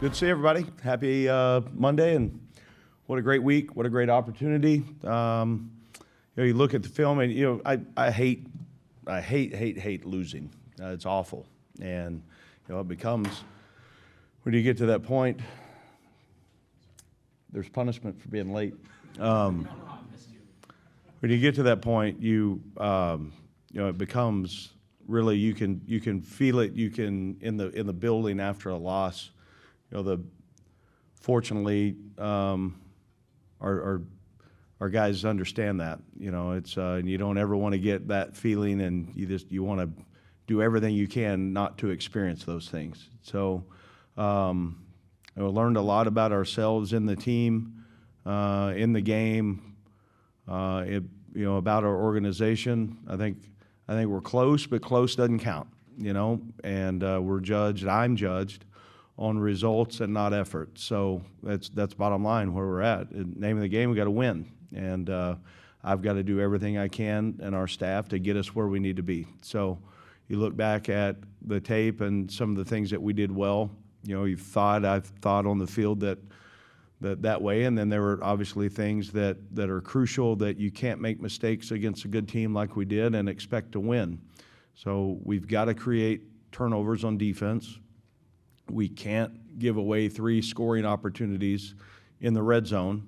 Good to see everybody. Happy Monday, and what a great week. What a great opportunity. You look at the film, and I hate losing. It's awful, and it becomes, when you get to that point, there's punishment for being late. When you get to that point, it becomes really, you can feel it. You can in the building after a loss. Fortunately, our guys understand that. It's and you don't ever want to get that feeling, and you want to do everything you can not to experience those things. So, we learned a lot about ourselves in the team, in the game, about our organization. I think we're close, but close doesn't count. And I'm judged on results and not effort. So that's bottom line where we're at. In the name of the game, we got to win, and I've got to do everything I can and our staff to get us where we need to be. So you look back at the tape and some of the things that we did well. I've thought on the field that way, and then there were obviously things that are crucial, that you can't make mistakes against a good team like we did and expect to win. So we've got to create turnovers on defense. We can't give away 3 scoring opportunities in the red zone,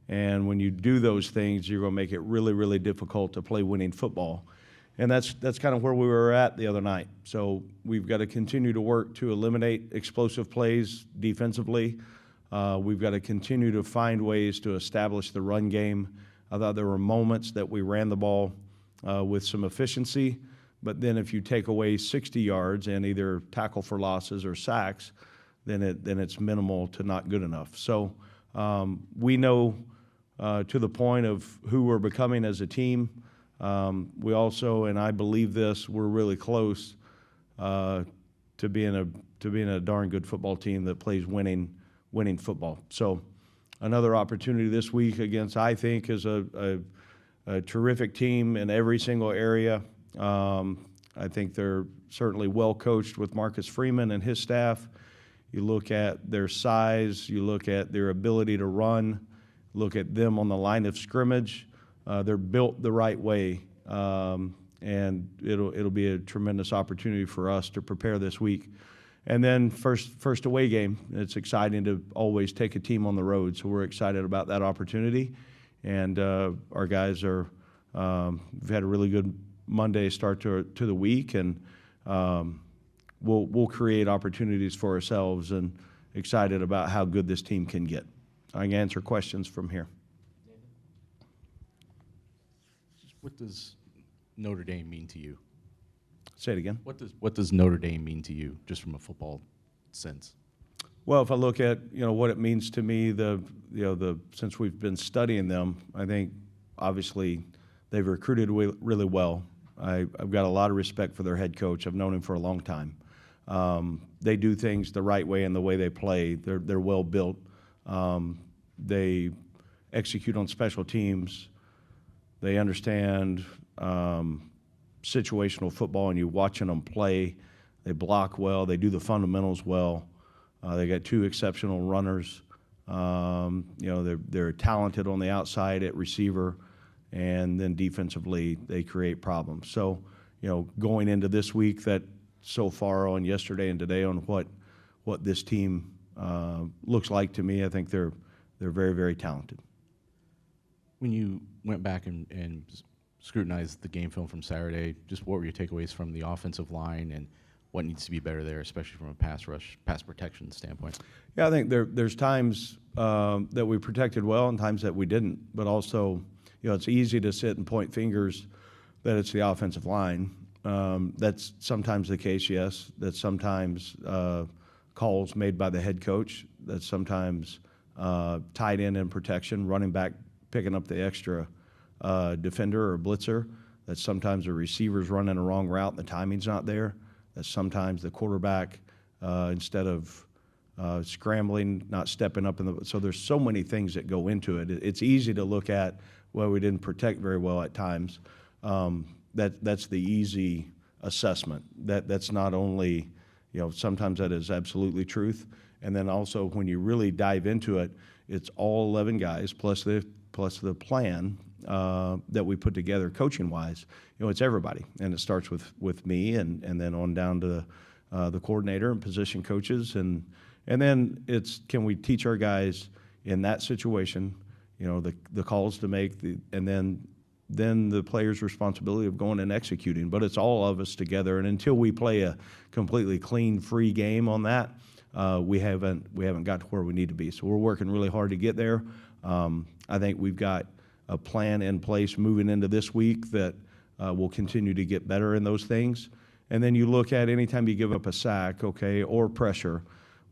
and when you do those things, you're going to make it really, really difficult to play winning football. And that's kind of where we were at the other night. So we've got to continue to work to eliminate explosive plays defensively. We've got to continue to find ways to establish the run game. I thought there were moments that we ran the ball with some efficiency, but then if you take away 60 yards and either tackle for losses or sacks, then it's minimal to not good enough. So we know to the point of who we're becoming as a team. We also, and I believe this, we're really close to being a darn good football team that plays winning football. So another opportunity this week against, I think, is a terrific team in every single area. I think they're certainly well coached with Marcus Freeman and his staff. You look at their size, you look at their ability to run, look at them on the line of scrimmage. They're built the right way, and it'll be a tremendous opportunity for us to prepare this week. And then first away game. It's exciting to always take a team on the road, so we're excited about that opportunity. And our guys we've had a really good Monday start to the week, and we'll create opportunities for ourselves, and excited about how good this team can get. I can answer questions from here. What does Notre Dame mean to you? Say it again. What does Notre Dame mean to you, just from a football sense? Well, if I look at what it means to me, since we've been studying them, I think obviously they've recruited really well. I've got a lot of respect for their head coach. I've known him for a long time. They do things the right way, and the way they play, they're well built. They execute on special teams. They understand situational football, and you're watching them play. They block well. They do the fundamentals well. They got 2 exceptional runners. They're talented on the outside at receiver, and then defensively they create problems. So, going into this week, that so far on yesterday and today on what this team looks like to me, I think they're very, very talented. When you went back and scrutinized the game film from Saturday, just what were your takeaways from the offensive line, and what needs to be better there, especially from a pass protection standpoint? Yeah, I think there's times that we protected well and times that we didn't. But also, it's easy to sit and point fingers that it's the offensive line. That's sometimes the case, yes. That's sometimes calls made by the head coach. That's sometimes tight end and protection, running back picking up the extra defender or blitzer. That's sometimes the receiver's running a wrong route and the timing's not there. That's sometimes the quarterback, instead of scrambling, not stepping up. So there's so many things that go into it. It's easy to look at, well, we didn't protect very well at times. That's the easy assessment. That's not only sometimes that is absolutely truth. And then also when you really dive into it, it's all 11 guys plus the plan that we put together coaching-wise. It's everybody, and it starts with me, and then on down to the coordinator and position coaches, and then it's, can we teach our guys in that situation, the calls to make, and then the player's responsibility of going and executing. But it's all of us together, and until we play a completely clean, free game on that, we haven't got to where we need to be. So we're working really hard to get there. I think we've got a plan in place moving into this week that will continue to get better in those things. And then you look at anytime you give up a sack, okay, or pressure,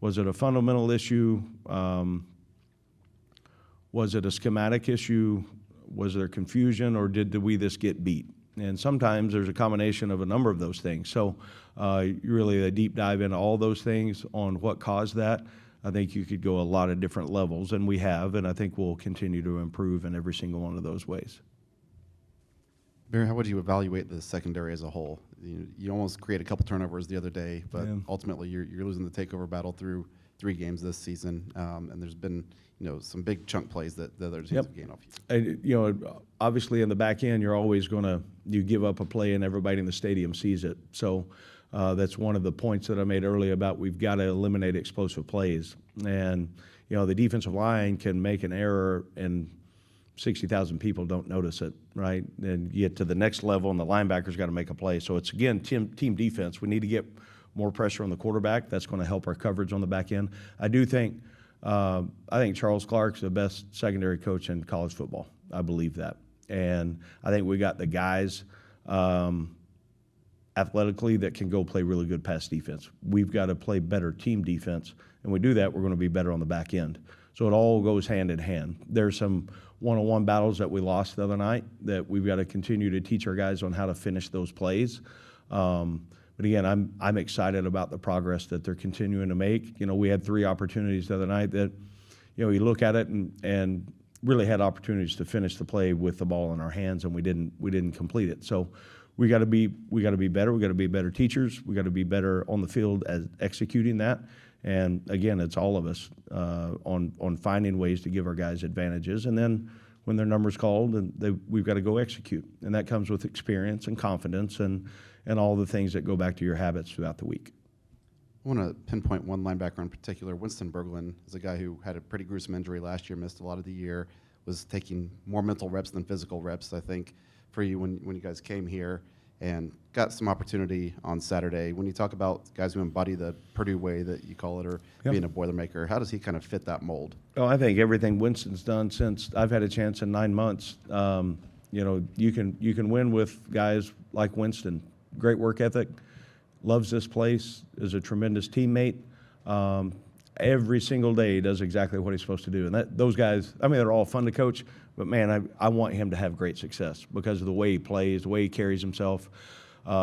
was it a fundamental issue? Was it a schematic issue? Was there confusion, or did we just get beat? And sometimes there's a combination of a number of those things. So really a deep dive into all those things on what caused that. I think you could go a lot of different levels, and we have, and I think we'll continue to improve in every single one of those ways. Barry, how would you evaluate the secondary as a whole? You almost created a couple turnovers the other day, but ultimately you're losing the takeover battle through 3 games this season, and there's been some big chunk plays that the other teams have gained off you. And, obviously in the back end, you're always you give up a play and everybody in the stadium sees it. So that's one of the points that I made earlier about we've got to eliminate explosive plays. And, the defensive line can make an error and 60,000 people don't notice it, right? And you get to the next level and the linebacker's got to make a play. So it's, again, team defense. We need to get more pressure on the quarterback. That's going to help our coverage on the back end. I think Charles Clark's the best secondary coach in college football. I believe that. And I think we got the guys athletically that can go play really good pass defense. We've got to play better team defense, and we do that, we're going to be better on the back end. So it all goes hand in hand. There's some one-on-one battles that we lost the other night that we've got to continue to teach our guys on how to finish those plays. But again, I'm excited about the progress that they're continuing to make. We had 3 opportunities the other night that, you look at it and really had opportunities to finish the play with the ball in our hands, and we didn't complete it. So we got to be better. We got to be better teachers. We got to be better on the field as executing that. And again, it's all of us on finding ways to give our guys advantages. And then when their number's called, and we've got to go execute. And that comes with experience and confidence and all the things that go back to your habits throughout the week. I want to pinpoint one linebacker in particular. Winston Berglund is a guy who had a pretty gruesome injury last year, missed a lot of the year, was taking more mental reps than physical reps, I think, for you when you guys came here, and got some opportunity on Saturday. When you talk about guys who embody the Purdue way that you call it, or being a Boilermaker, how does he kind of fit that mold? Oh, I think everything Winston's done since I've had a chance in 9 months. You can win with guys like Winston. Great work ethic, loves this place, is a tremendous teammate. Every single day he does exactly what he's supposed to do. And those guys, they're all fun to coach, but man, I want him to have great success because of the way he plays, the way he carries himself,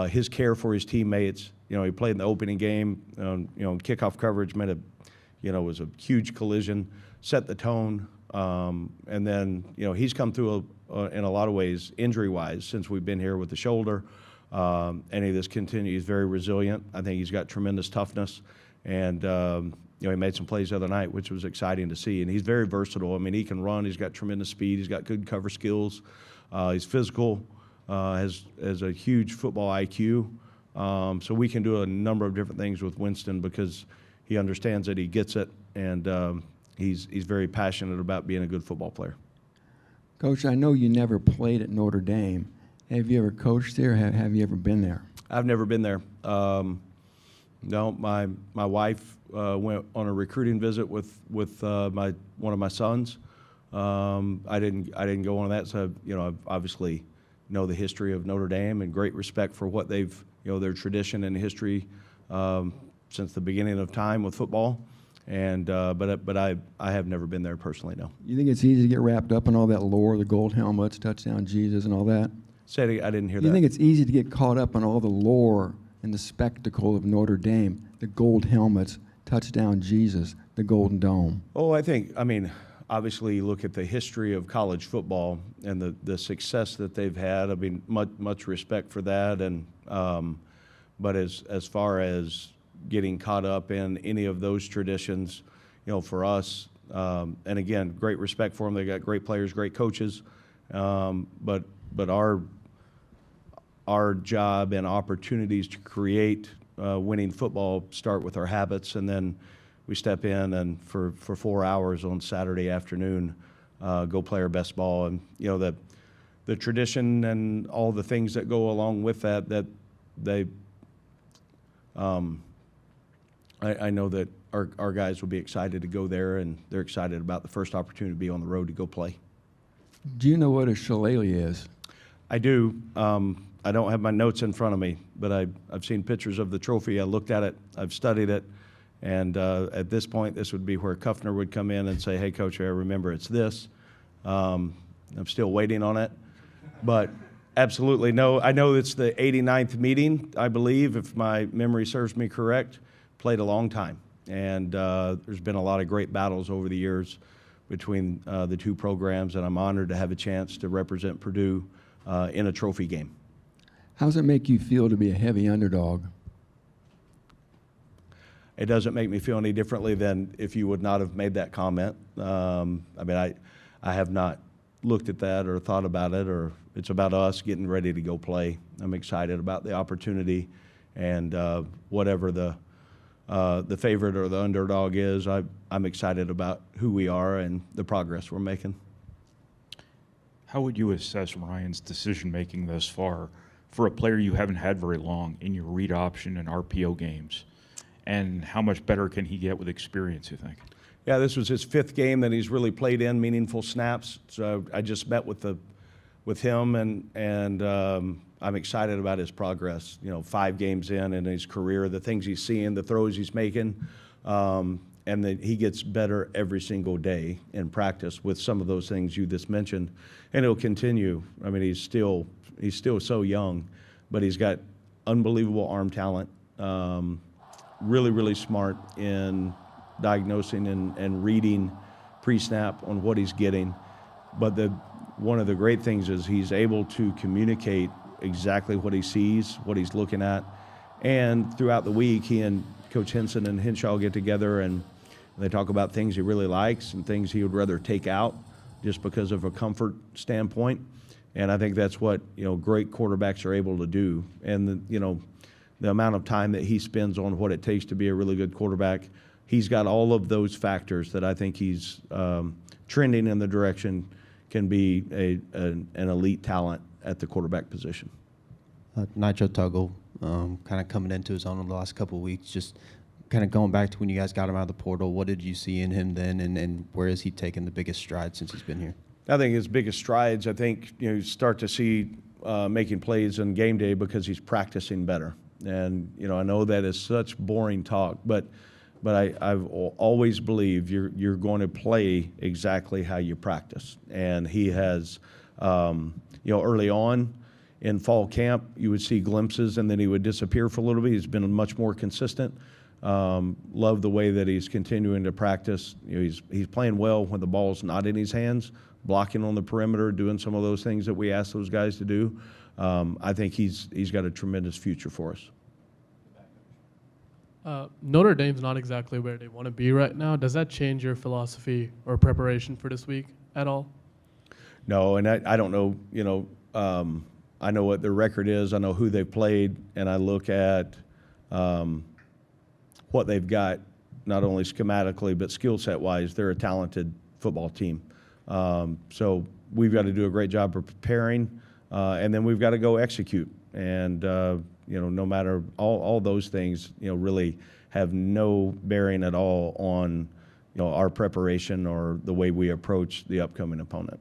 his care for his teammates. He played in the opening game, kickoff coverage was a huge collision, set the tone. And then, he's come through in a lot of ways injury-wise since we've been here with the shoulder. And he just continues. He's very resilient. I think he's got tremendous toughness. And, he made some plays the other night, which was exciting to see. And he's very versatile. He can run. He's got tremendous speed. He's got good cover skills. He's physical, has a huge football IQ. So we can do a number of different things with Winston because he understands it, he gets it, and he's very passionate about being a good football player. Coach, I know you never played at Notre Dame. Have you ever coached there? Have you ever been there? I've never been there. No, my wife went on a recruiting visit with one of my sons. I didn't go on that, so I obviously know the history of Notre Dame and great respect for what they've their tradition and history since the beginning of time with football. And but I have never been there personally. No. You think it's easy to get wrapped up in all that lore, the gold helmets, touchdown Jesus, and all that? Say it, I didn't hear that. You think it's easy to get caught up in all the lore and the spectacle of Notre Dame, the gold helmets, touchdown Jesus, the Golden Dome? Oh, obviously you look at the history of college football and the success that they've had. Much respect for that. And but as far as getting caught up in any of those traditions, for us. And again, great respect for them. They got great players, great coaches. But our job and opportunities to create winning football start with our habits, and then we step in and for 4 hours on Saturday afternoon, go play our best ball. And the tradition and all the things that go along with that they I know that our guys will be excited to go there, and they're excited about the first opportunity to be on the road to go play. Do you know what a shillelagh is? I do. I don't have my notes in front of me, but I've seen pictures of the trophy. I looked at it. I've studied it. And at this point, this would be where Kuffner would come in and say, hey, Coach, I remember it's this. I'm still waiting on it. But absolutely, no. I know it's the 89th meeting, I believe, if my memory serves me correct. Played a long time. And there's been a lot of great battles over the years between the two programs, and I'm honored to have a chance to represent Purdue in a trophy game. How does it make you feel to be a heavy underdog? It doesn't make me feel any differently than if you would not have made that comment. I mean, I have not looked at that or thought about it, or it's about us getting ready to go play. I'm excited about the opportunity, and whatever the favorite or the underdog is, I'm excited about who we are and the progress we're making. How would you assess Ryan's decision-making thus far for a player you haven't had very long in your read option and RPO games? And how much better can he get with experience, you think? Yeah, this was his 5th game that he's really played in meaningful snaps. So I just met with him, and I'm excited about his progress. 5 games in his career, the things he's seeing, the throws he's making, and that he gets better every single day in practice with some of those things you just mentioned, and it'll continue. I mean, he's still so young, but he's got unbelievable arm talent. Really, really smart in diagnosing and reading pre-snap on what he's getting. But one of the great things is he's able to communicate exactly what he sees, what he's looking at. And throughout the week, he and Coach Henson and Henshaw get together, and they talk about things he really likes and things he would rather take out just because of a comfort standpoint. And I think that's what great quarterbacks are able to do. And the amount of time that he spends on what it takes to be a really good quarterback, he's got all of those factors that I think he's trending in the direction can be an elite talent at the quarterback position. Nitro Tuggle, kind of coming into his own in the last couple of weeks, just kind of going back to when you guys got him out of the portal, what did you see in him then, and where has he taken the biggest strides since he's been here? I think his biggest strides, you start to see making plays on game day because he's practicing better. And, I know that is such boring talk, but I've always believed you're going to play exactly how you practice. And he has, early on in fall camp, you would see glimpses and then he would disappear for a little bit. He's been much more consistent. Love the way that he's continuing to practice. He's playing well when the ball's not in his hands, blocking on the perimeter, doing some of those things that we ask those guys to do. I think he's got a tremendous future for us. Notre Dame's not exactly where they want to be right now. Does that change your philosophy or preparation for this week at all? No, and I don't know, I know what their record is. I know who they've played, and I look at what they've got, not only schematically, but skill set-wise. They're a talented football team. So we've got to do a great job of preparing, and then we've got to go execute. And, no matter all those things, really have no bearing at all on, our preparation or the way we approach the upcoming opponent.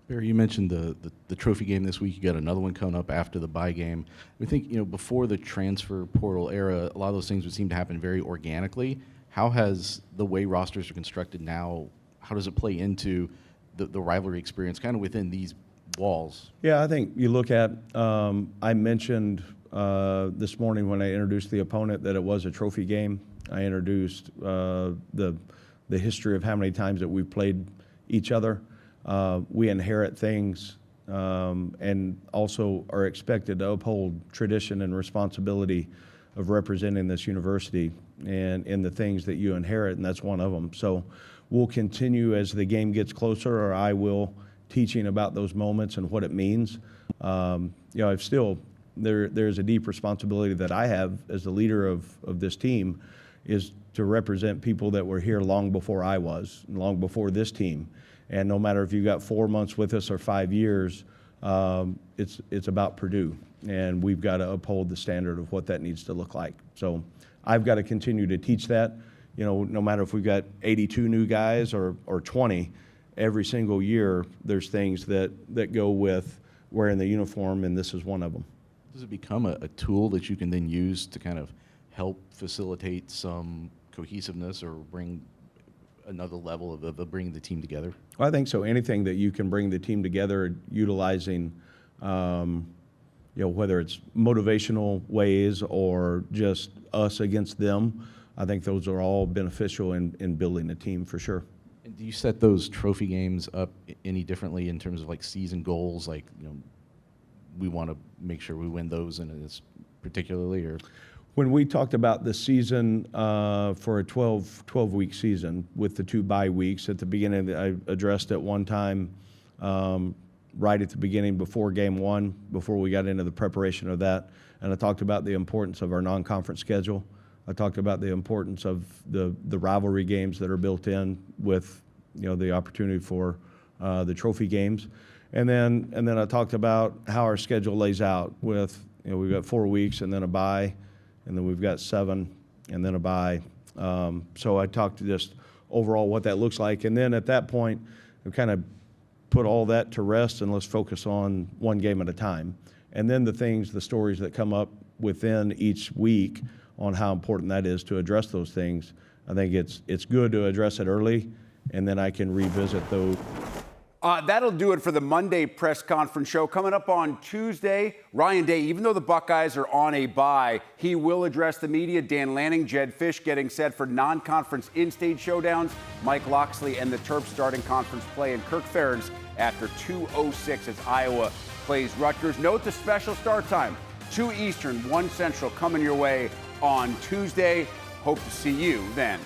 Barry, you mentioned the trophy game this week. You got another one coming up after the bye game. We think, before the transfer portal era, a lot of those things would seem to happen very organically. How has the way rosters are constructed now, how does it play into the rivalry experience kind of within these walls? Yeah, I think you look at, I mentioned this morning when I introduced the opponent that it was a trophy game. I introduced the history of how many times that we've played each other. We inherit things and also are expected to uphold tradition and responsibility of representing this university and in the things that you inherit, and that's one of them. So we'll continue as the game gets closer, or I will, teaching about those moments and what it means. I've still, there's a deep responsibility that I have as the leader of this team, is to represent people that were here long before I was, long before this team. And no matter if you got 4 months with us or 5 years, it's about Purdue, and we've got to uphold the standard of what that needs to look like. So I've got to continue to teach that. No matter if we've got 82 new guys or 20, every single year there's things that go with wearing the uniform, and this is one of them. Does it become a tool that you can then use to kind of help facilitate some cohesiveness or bring another level of bringing the team together? Well, I think so. Anything that you can bring the team together, utilizing, whether it's motivational ways or just us against them, I think those are all beneficial in building a team for sure. And do you set those trophy games up any differently in terms of like season goals? Like, we want to make sure we win those in this particularly, or? When we talked about the season for a 12-week season with the 2 bye weeks at the beginning, I addressed at one time right at the beginning before game 1, before we got into the preparation of that, and I talked about the importance of our non-conference schedule. I talked about the importance of the rivalry games that are built in with the opportunity for the trophy games, and then I talked about how our schedule lays out with we've got 4 weeks and then a bye, and then we've got 7 and then a bye. So I talked to just overall what that looks like, and then at that point we kind of put all that to rest and let's focus on one game at a time. And then the stories that come up within each week on how important that is to address those things. I think it's good to address it early, and then I can revisit those. That'll do it for the Monday press conference show. Coming up on Tuesday, Ryan Day, even though the Buckeyes are on a bye, he will address the media. Dan Lanning, Jed Fish getting set for non-conference in-state showdowns. Mike Loxley and the Terps starting conference play, and Kirk Ferentz after 2:06 as Iowa plays Rutgers. Note the special start time, 2 Eastern, 1 Central, coming your way on Tuesday. Hope to see you then.